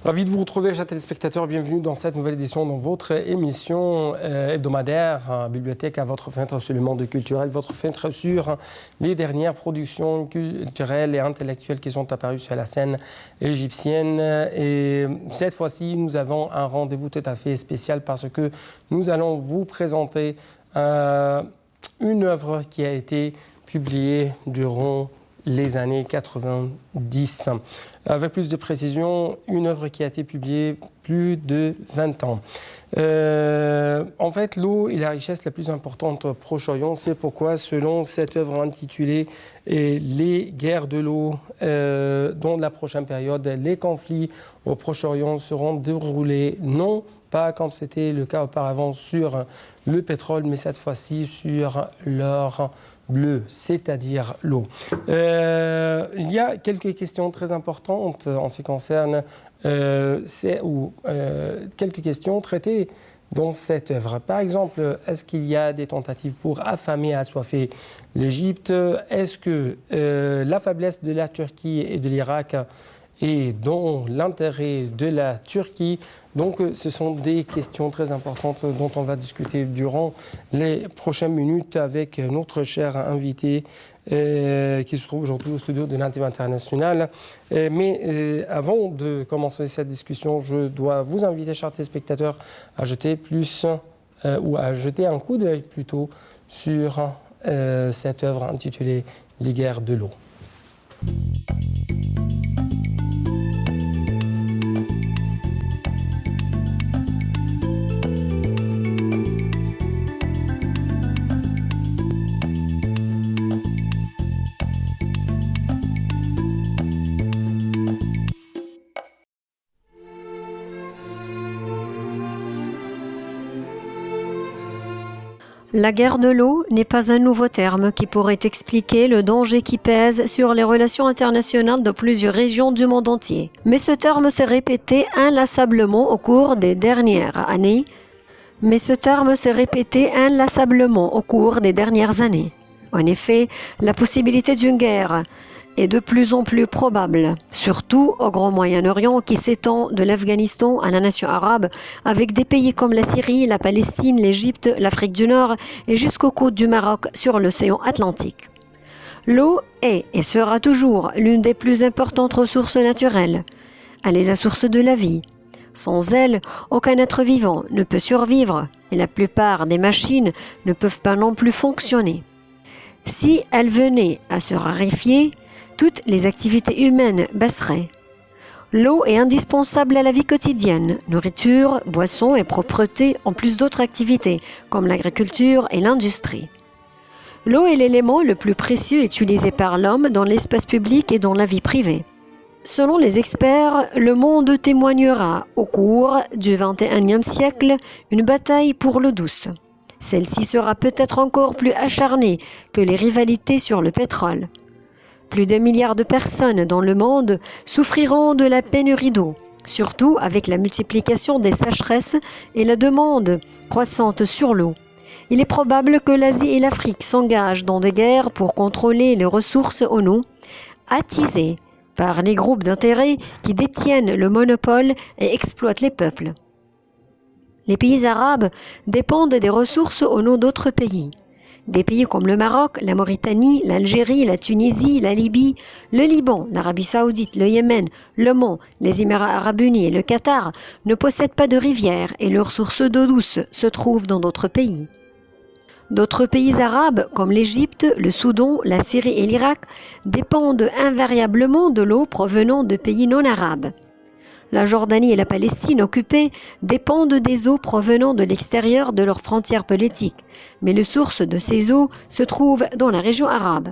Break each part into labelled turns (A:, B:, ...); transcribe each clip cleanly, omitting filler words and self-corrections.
A: Ravi de vous retrouver, chers téléspectateurs. Bienvenue dans cette nouvelle édition de votre émission hebdomadaire Bibliothèque à votre fenêtre sur le monde culturel, votre fenêtre sur les dernières productions culturelles et intellectuelles qui sont apparues sur la scène égyptienne. Et cette fois-ci, nous avons un rendez-vous tout à fait spécial parce que nous allons vous présenter une œuvre qui a été publiée durant les années 90. Avec plus de précision, une œuvre qui a été publiée plus de 20 ans. En fait, l'eau est la richesse la plus importante au Proche-Orient. C'est pourquoi, selon cette œuvre intitulée « Les guerres de l'eau », dans la prochaine période, les conflits au Proche-Orient seront déroulés non pas comme c'était le cas auparavant sur le pétrole, mais cette fois-ci sur l'or bleu, c'est-à-dire l'eau. Il y a quelques questions très importantes en ce qui concerne quelques questions traitées dans cette œuvre. Par exemple, est-ce qu'il y a des tentatives pour affamer et assoiffer l'Égypte? Est-ce que la faiblesse de la Turquie et de l'Irak est dans l'intérêt de la Turquie? Donc, ce sont des questions très importantes dont on va discuter durant les prochaines minutes avec notre cher invité qui se trouve aujourd'hui au studio de l'Antenne Internationale. Mais avant de commencer cette discussion, je dois vous inviter, chers téléspectateurs, à jeter ou à jeter un coup d'œil plutôt sur cette œuvre intitulée « Les guerres de l'eau ».
B: La guerre de l'eau n'est pas un nouveau terme qui pourrait expliquer le danger qui pèse sur les relations internationales de plusieurs régions du monde entier. Mais ce terme s'est répété inlassablement au cours des dernières années. En effet, la possibilité d'une guerre est de plus en plus probable, surtout au Grand Moyen-Orient qui s'étend de l'Afghanistan à la nation arabe, avec des pays comme la Syrie, la Palestine, l'Égypte, l'Afrique du Nord et jusqu'aux côtes du Maroc sur l'océan Atlantique. L'eau est et sera toujours l'une des plus importantes ressources naturelles. Elle est la source de la vie. Sans elle, aucun être vivant ne peut survivre et la plupart des machines ne peuvent pas non plus fonctionner. Si elle venait à se raréfier, toutes les activités humaines baisseraient. L'eau est indispensable à la vie quotidienne, nourriture, boissons et propreté, en plus d'autres activités comme l'agriculture et l'industrie. L'eau est l'élément le plus précieux utilisé par l'homme dans l'espace public et dans la vie privée. Selon les experts, le monde témoignera au cours du XXIe siècle une bataille pour l'eau douce. Celle-ci sera peut-être encore plus acharnée que les rivalités sur le pétrole. Plus d'1 milliard de personnes dans le monde souffriront de la pénurie d'eau, surtout avec la multiplication des sécheresses et la demande croissante sur l'eau. Il est probable que l'Asie et l'Afrique s'engagent dans des guerres pour contrôler les ressources en eau, attisées par les groupes d'intérêt qui détiennent le monopole et exploitent les peuples. Les pays arabes dépendent des ressources en eau d'autres pays. Des pays comme le Maroc, la Mauritanie, l'Algérie, la Tunisie, la Libye, le Liban, l'Arabie Saoudite, le Yémen, l'Oman, les Émirats Arabes Unis et le Qatar ne possèdent pas de rivières et leurs sources d'eau douce se trouvent dans d'autres pays. D'autres pays arabes comme l'Égypte, le Soudan, la Syrie et l'Irak dépendent invariablement de l'eau provenant de pays non arabes. La Jordanie et la Palestine occupées dépendent des eaux provenant de l'extérieur de leurs frontières politiques, mais les sources de ces eaux se trouvent dans la région arabe.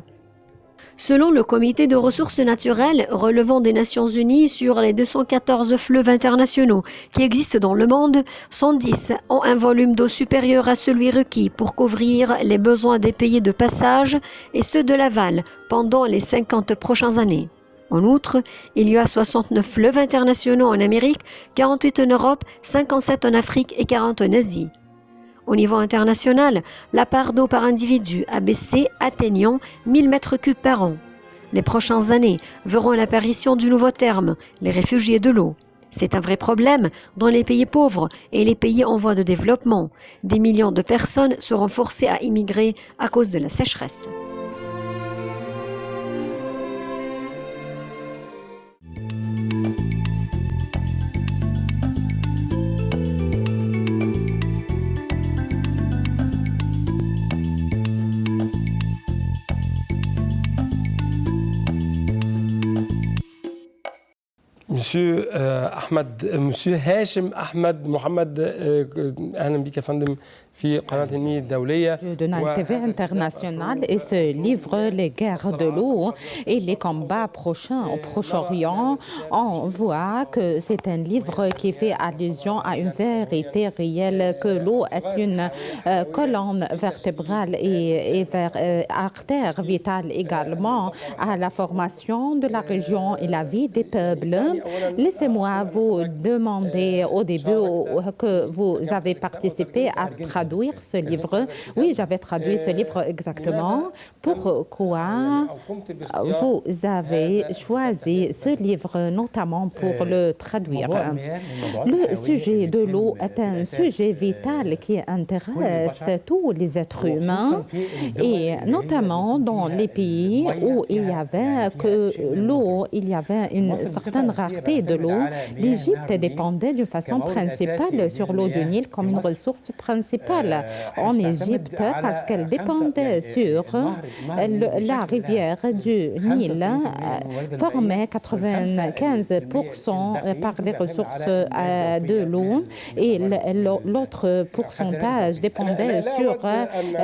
B: Selon le Comité de ressources naturelles relevant des Nations Unies, sur les 214 fleuves internationaux qui existent dans le monde, 110 ont un volume d'eau supérieur à celui requis pour couvrir les besoins des pays de passage et ceux de l'aval pendant les 50 prochaines années. En outre, il y a 69 fleuves internationaux en Amérique, 48 en Europe, 57 en Afrique et 40 en Asie. Au niveau international, la part d'eau par individu a baissé, atteignant 1000 m3 par an. Les prochaines années verront l'apparition du nouveau terme, les réfugiés de l'eau. C'est un vrai problème dans les pays pauvres et les pays en voie de développement. Des millions de personnes seront forcées à immigrer à cause de la sécheresse.
A: Monsieur Hachem Ahmed Mohamed, أهلا بك يا فندم في قناة النيل الدولية.
C: De Nile TV international et ce livre Les guerres de l'eau et les combats prochains au Proche-Orient, on voit que c'est un livre qui fait allusion à une vérité réelle, que l'eau est une colonne vertébrale et artère vitale également à la formation de la région et la vie des peuples. Laissez-moi vous demander au début que vous avez participé à traduire ce livre. Oui, j'avais traduit ce livre exactement. Pourquoi vous avez choisi ce livre notamment pour le traduire? Le sujet de l'eau est un sujet vital qui intéresse tous les êtres humains et notamment dans les pays où il y avait que l'eau, il y avait une certaine rareté de l'eau. L'Égypte dépendait d'une façon principale sur l'eau du Nil comme une ressource principale en Égypte parce qu'elle dépendait sur la rivière du Nil, formait 95% par les ressources de l'eau et l'autre pourcentage dépendait sur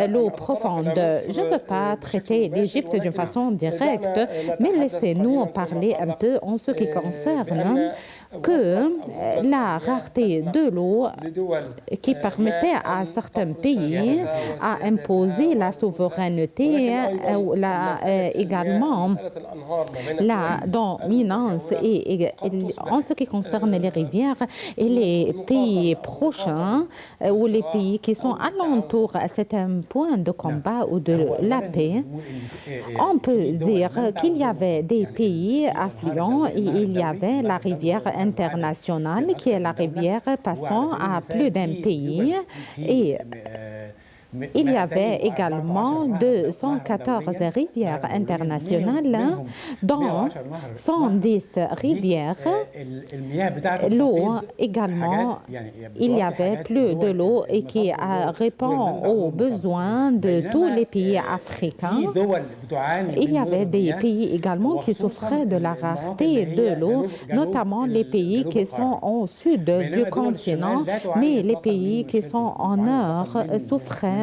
C: l'eau profonde. Je ne veux pas traiter l'Égypte d'une façon directe, mais laissez-nous parler un peu en ce qui concerne que la rareté de l'eau qui permettait à certains pays à imposer la souveraineté, également la dominance et en ce qui concerne les rivières et les pays prochains ou les pays qui sont alentours, c'est un point de combat ou de la paix. On peut dire qu'il y avait des pays affluents et il y avait la rivière internationale qui est la rivière passant à plus d'un pays et il y avait également 214 rivières internationales, dont 110 rivières. L'eau également, il y avait plus de l'eau et qui répond aux besoins de tous les pays africains. Il y avait des pays également qui souffraient de la rareté de l'eau, notamment les pays qui sont au sud du continent, mais les pays qui sont en nord souffraient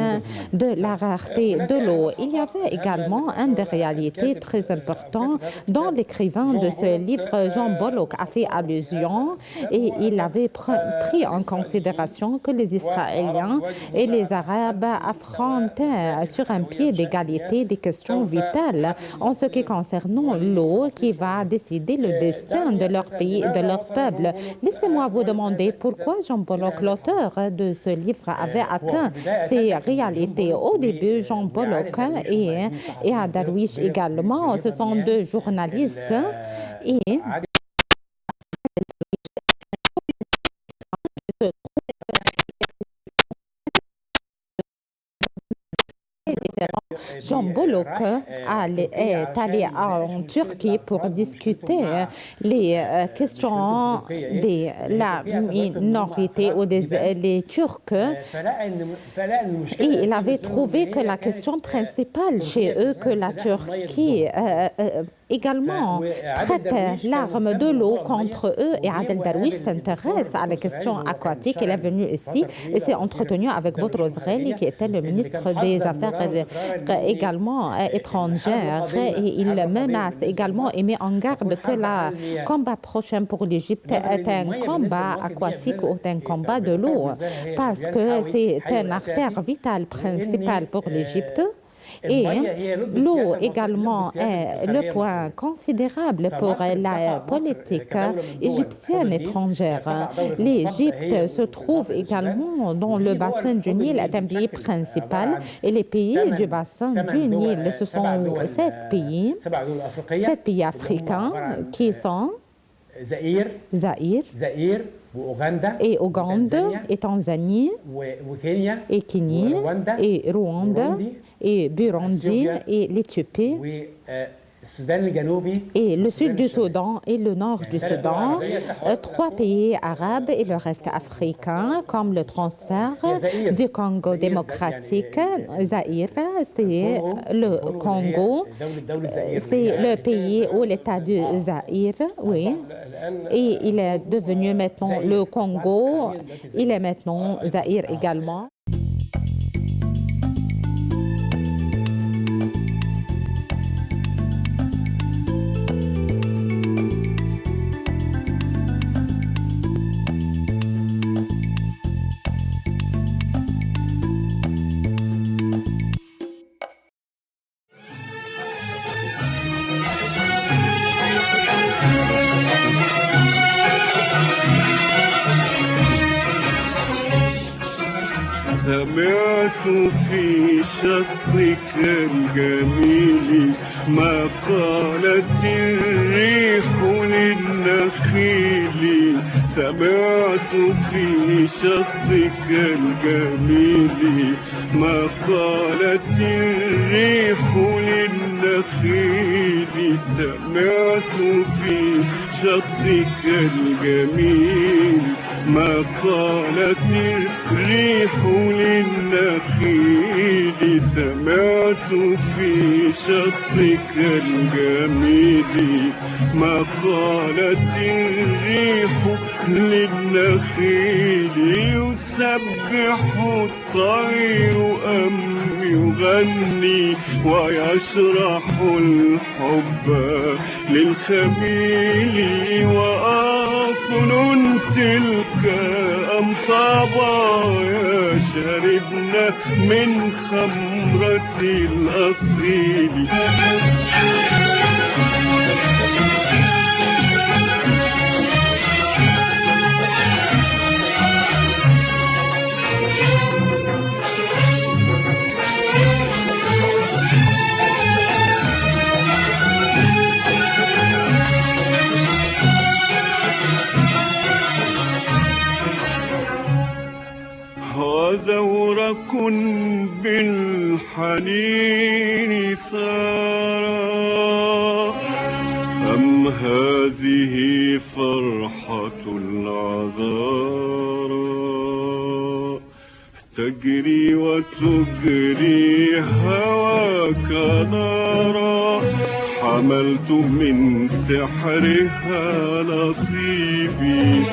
C: de la rareté de l'eau. Il y avait également une des réalités très importantes dont l'écrivain de ce livre, Jean Bollock, a fait allusion et il avait pris en considération que les Israéliens et les Arabes affrontaient sur un pied d'égalité des questions vitales en ce qui concerne l'eau qui va décider le destin de leur pays et de leur peuple. Laissez-moi vous demander pourquoi Jean Bollock, l'auteur de ce livre, avait atteint ces réalités. Au début, Jean Bollock et Iyad Darwish également, ce sont deux journalistes et Jean Bollock est allé en Turquie pour discuter les questions de la minorité ou des Turcs. Et il avait trouvé que la question principale chez eux, que la Turquie également traite l'arme de l'eau contre eux, et Adel Darwish s'intéresse à la question aquatique. Il est venu ici et s'est entretenu avec Boutros Ghali, qui était le ministre des Affaires également étrangères, et il menace également et met en garde que le combat prochain pour l'Égypte est un combat aquatique ou un combat de l'eau, parce que c'est une artère vitale principale pour l'Égypte. Et l'eau également est le point considérable pour la politique égyptienne étrangère. L'Égypte se trouve également dans le bassin du Nil, est un pays principal, et les pays du bassin du Nil, ce sont 7 pays africains qui sont
D: زائر
C: Zaïre
D: وأوغندا
C: et Ouganda et Tanzanie
D: وكينيا
C: et Kenya
D: وروندا
C: et Rwanda et Burundi et l'Éthiopie
D: والسودان الجنوبي
C: et le sud du Soudan et le nord du Soudan, 3 pays arabes et le reste africain, comme le transfert du Congo démocratique. Zaïre, c'est le Congo, c'est le pays où l'État du Zaïre, oui, et il est devenu maintenant le Congo, il est maintenant Zaïre également.
E: سمعت في شطك الجميل ما قالت الريح للنخيل سمعت في شطك الجميل ما قالت الريح للنخيل سمعت في شطك الجميل ما قالت الريح للنخيل سمعت في شطك الجميل ما قالت الريح للنخيل يسبح الطير أم يغني ويشرح الحب للخميل وأصل تلك أم صبايا شربنا من خمرة الأصيل وزورق بالحنين سارا أم هذه فرحة العذارى تجري وتجري هواك نارا حملت من سحرها نصيبي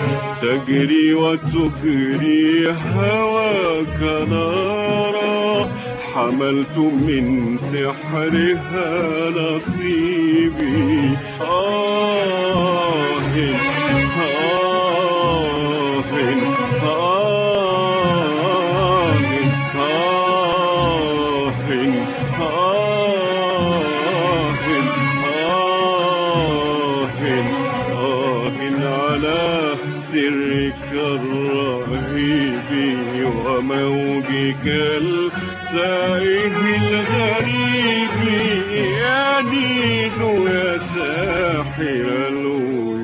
E: تجري وتجري هواك نارا حملت من سحرها نصيبي سرك الرهيب وموجك التائه الغريب يا نيل يا ساحر الغيوب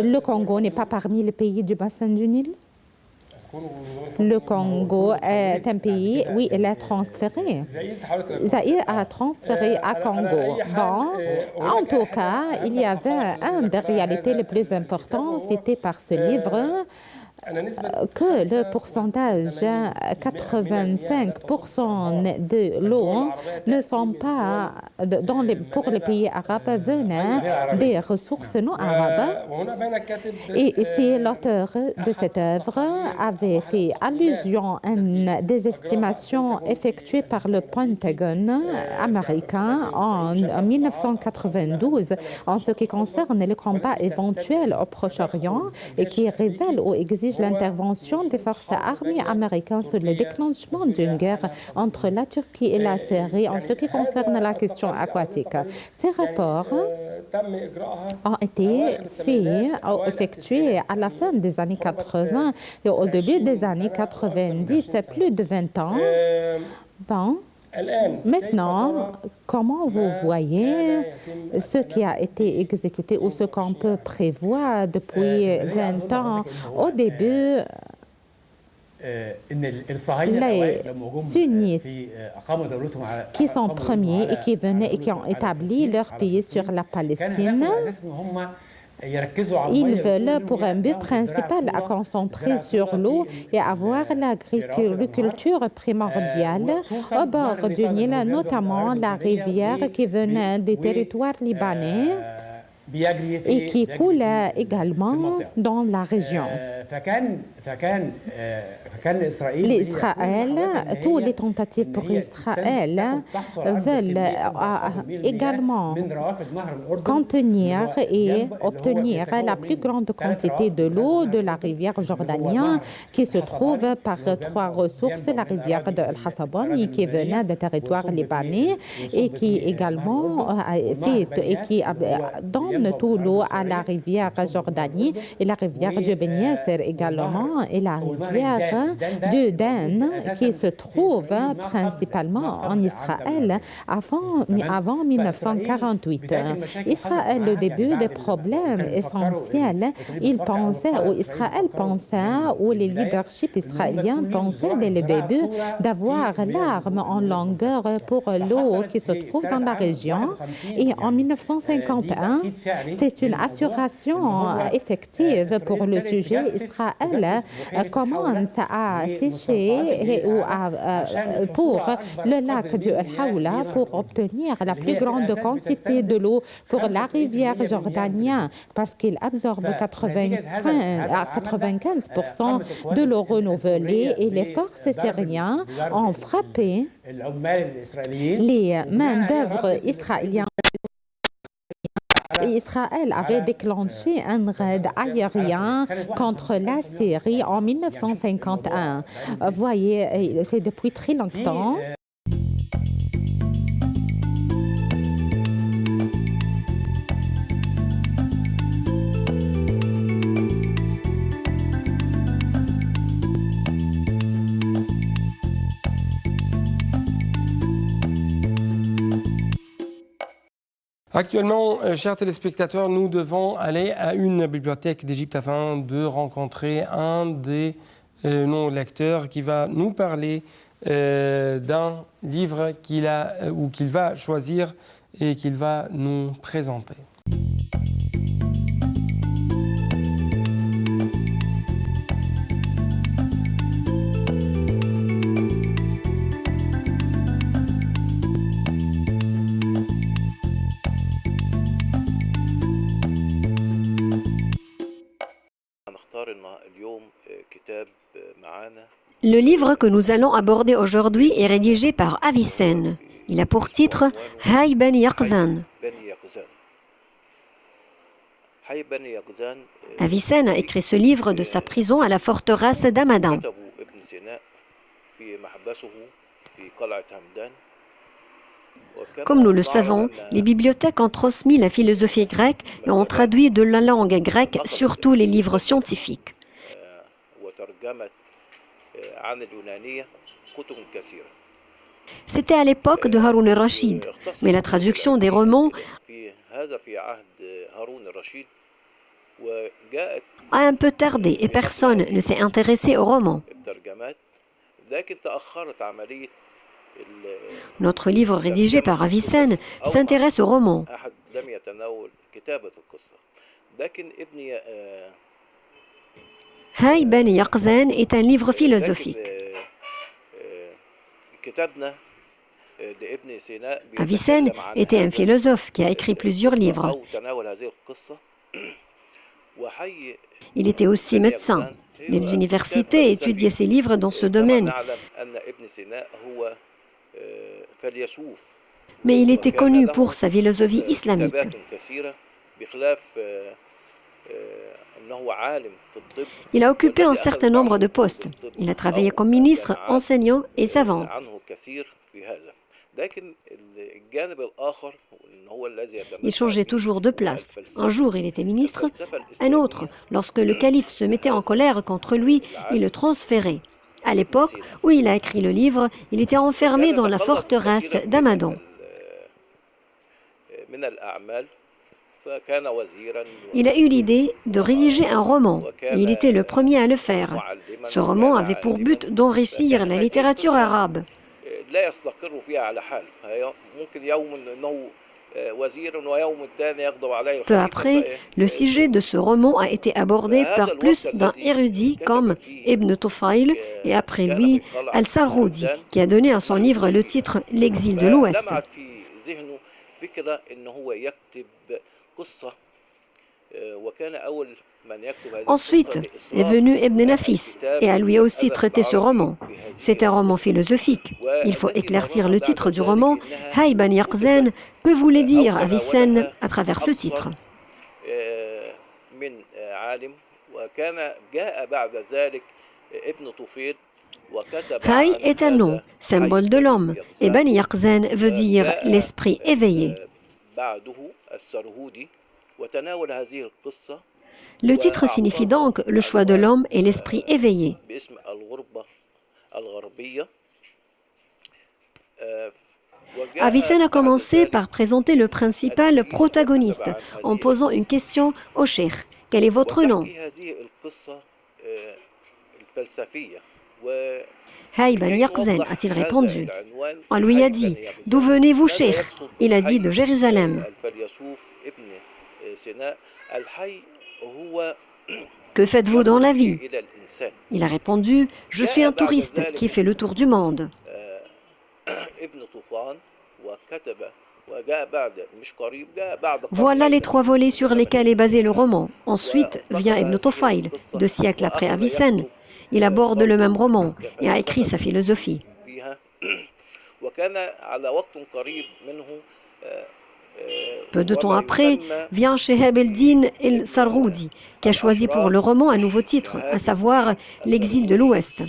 C: Le Congo n'est pas parmi les pays du bassin du Nil. Le Congo est un pays, oui, il est transféré. Zaïre a transféré à Congo. Bon, en tout cas, il y avait un des réalités les plus importantes, c'était par ce livre, que le pourcentage, 85% de l'eau ne sont pas, pour les pays arabes, venant des ressources non arabes. Et ici, l'auteur de cette œuvre avait fait allusion à des estimations effectuées par le Pentagone américain en 1992 en ce qui concerne les combats éventuels au Proche-Orient et qui révèlent ou exigent exige l'intervention des forces armées américaines sur le déclenchement d'une guerre entre la Turquie et la Syrie en ce qui concerne la question aquatique. Ces rapports ont été effectués à la fin des années 80 et au début des années 90, plus de 20 ans. Bon. Maintenant, comment vous voyez ce qui a été exécuté ou ce qu'on peut prévoir depuis 20 ans? Au début, les sunnites qui sont premiers et qui venaient et qui ont établi leur pays sur la Palestine, ils veulent pour un but principal à concentrer sur l'eau et avoir l'agriculture primordiale au bord du Nil, notamment la rivière qui venait des territoires libanais et qui coule également dans la région. L'Israël, toutes les tentatives pour Israël veulent également contenir et obtenir la plus grande quantité de l'eau de la rivière jordanienne qui se trouve par trois ressources, la rivière de Al-Hasabani qui venait des territoires libanais et qui également donne toute l'eau à la rivière Jordanie et la rivière du Ben Yasser également et la rivière du Dan qui se trouve principalement en Israël avant 1948. Israël, au début des problèmes essentiels, Israël pensait, ou les leaderships israéliens pensaient dès le début d'avoir l'arme en longueur pour l'eau qui se trouve dans la région. Et en 1951, c'est une assuration effective pour le sujet. Israël commence à sécher pour le lac du Al-Hawla pour obtenir la plus grande quantité de l'eau pour la rivière jordanienne parce qu'il absorbe 95% de l'eau renouvelée et les forces syriennes ont frappé les main-d'œuvre israéliennes. Israël avait déclenché un raid aérien contre la Syrie en 1951. Vous voyez, c'est depuis très longtemps.
A: Actuellement, chers téléspectateurs, nous devons aller à une bibliothèque d'Égypte afin de rencontrer un des non-lecteurs qui va nous parler d'un livre qu'il va choisir et qu'il va nous présenter.
B: Le livre que nous allons aborder aujourd'hui est rédigé par Avicenne. Il a pour titre Hay Ben Yaqzan. Avicenne a écrit ce livre de sa prison à la forteresse d'Hamadan. Comme nous le savons, les bibliothèques ont transmis la philosophie grecque et ont traduit de la langue grecque surtout les livres scientifiques. C'était à l'époque de Haroun al-Rachid, mais la traduction des romans a un peu tardé et personne ne s'est intéressé aux romans. Notre livre rédigé par Avicenne s'intéresse aux romans. Hay Ben Yaqzan est un livre philosophique. Avicenne était un philosophe qui a écrit plusieurs livres. Il était aussi médecin. Les universités étudiaient ses livres dans ce domaine. Mais il était connu pour sa philosophie islamique. Il a occupé un certain nombre de postes. Il a travaillé comme ministre, enseignant et savant. Il changeait toujours de place. Un jour, il était ministre, un autre, lorsque le calife se mettait en colère contre lui, il le transférait. À l'époque où il a écrit le livre, il était enfermé dans la forteresse d'Hamadan. Il a eu l'idée de rédiger un roman et il était le premier à le faire. Ce roman avait pour but d'enrichir la littérature arabe. Peu après, le sujet de ce roman a été abordé par plus d'un érudit comme Ibn Tufayl et après lui, Al-Sarhoudi, qui a donné à son livre le titre « L'exil de l'Ouest ». Ensuite est venu Ibn Nafis et a lui aussi traité ce roman. C'est un roman philosophique. Il faut éclaircir le titre du roman. Hay Bani Yaqzan, que voulait dire Avicenne à travers ce titre? Hay est un nom, symbole de l'homme, et Bani Yaqzan veut dire l'esprit éveillé. Le titre signifie donc le choix de l'homme et l'esprit éveillé. Avicenne a commencé par présenter le principal protagoniste en posant une question au cheikh. Quel est votre nom? Hay Bani Yaqzan, a-t-il répondu. On lui a dit, d'où venez-vous, cheikh? Il a dit, de Jérusalem. Que faites-vous dans la vie? Il a répondu, je suis un touriste qui fait le tour du monde. Voilà les trois volets sur lesquels est basé le roman. Ensuite vient Ibn Tufayl, 2 siècles après Avicenne. Il aborde le même roman et a écrit sa philosophie. Peu de temps après, vient Shihab el-Din el-Sarhoudi, qui a choisi pour le roman un nouveau titre, à savoir « L'exil de l'Ouest ».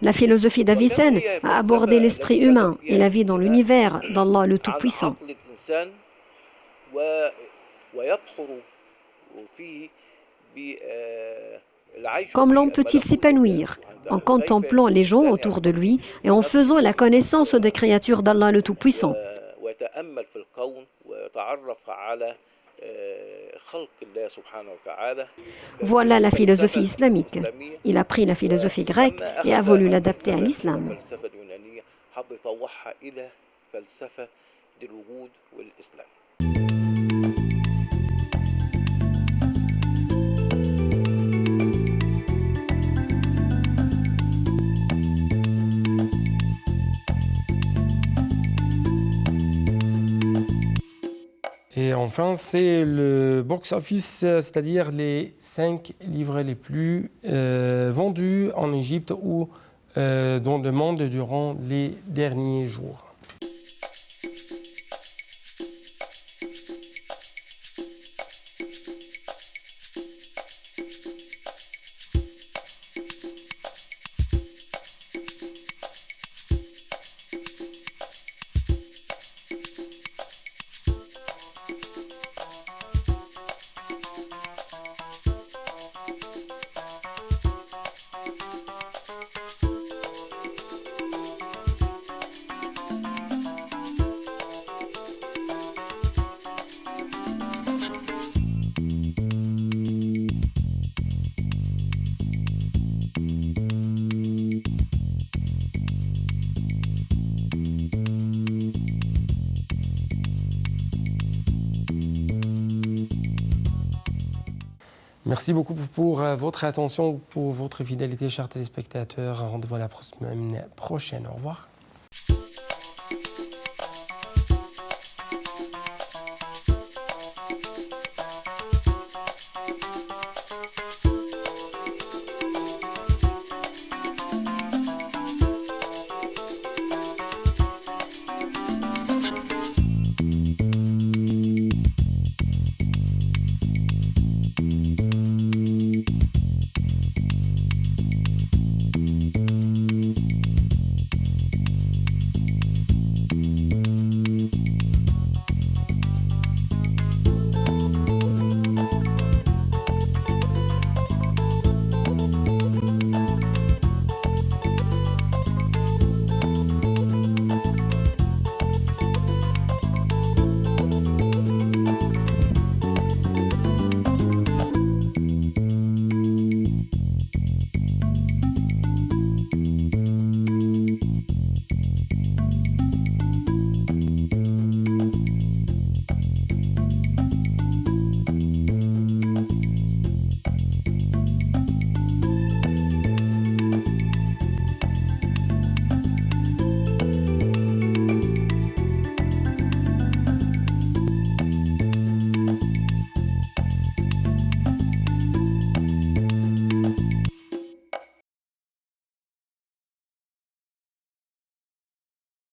B: La philosophie d'Avicenne a abordé l'esprit humain et la vie dans l'univers d'Allah le Tout-Puissant. Comme l'homme peut-il s'épanouir? En contemplant les gens autour de lui et en faisant la connaissance des créatures d'Allah le Tout-Puissant. Voilà la philosophie islamique. Il a pris la philosophie grecque et a voulu l'adapter à l'islam.
A: Et enfin, c'est le box-office, c'est-à-dire les 5 livres les plus vendus en Égypte ou dans le monde durant les derniers jours. Merci beaucoup pour votre attention, pour votre fidélité, chers téléspectateurs. Rendez-vous à la prochaine. Au revoir.